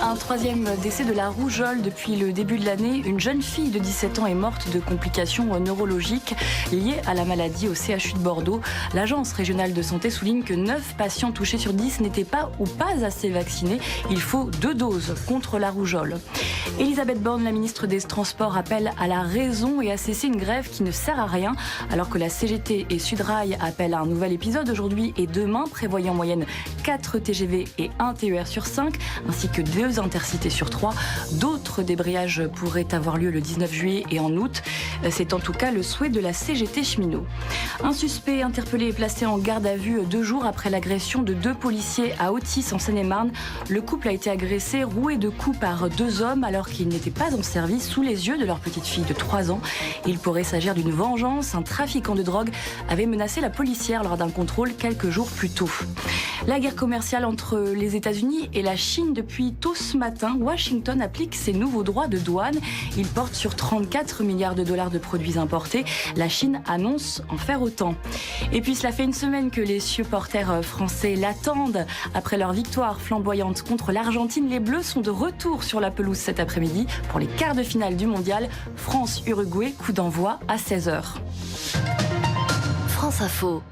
Un troisième décès de la rougeole depuis le début de l'année. Une jeune fille de 17 ans est morte de complications neurologiques liées à la maladie au CHU de Bordeaux. L'agence régionale de santé souligne que 9 patients touchés sur 10 n'étaient pas ou pas assez vaccinés. Il faut 2 doses contre la rougeole. Elisabeth Borne, la ministre des Transports, appelle à la raison et à cesser une grève qui ne sert à rien, alors que la CGT et Sudrail appellent à un nouvel épisode aujourd'hui et demain, prévoyant en moyenne 4 TGV et 1 TER sur 5, ainsi que 2 intercités sur 3. D'autres débrayages pourraient avoir lieu le 19 juillet et en août. C'est en tout cas le souhait de la CGT cheminot. Un suspect interpellé et placé en garde à vue 2 jours après l'agression de 2 policiers à Autis en Seine-et-Marne. Le couple a été agressé, roué de coups par 2 hommes alors qu'ils n'étaient pas en service sous les yeux de leur petite fille de 3 ans. Il pourrait s'agir d'une vengeance. Un trafiquant de drogue avait menacé la policière lors d'un contrôle quelques jours plus tôt. La guerre commerciale entre les États-Unis et la Chine depuis tôt ce matin. Washington applique ses nouveaux droits de douane. Ils portent sur 34 milliards de dollars de produits importés. La Chine annonce en faire autant. Et puis cela fait une semaine que les supporters français l'attendent. Après leur victoire flamboyante contre l'Argentine, les Bleus sont de retour sur la pelouse cet après-midi pour les quarts de finale du mondial. France-Uruguay, coup d'envoi à 16h. France Info.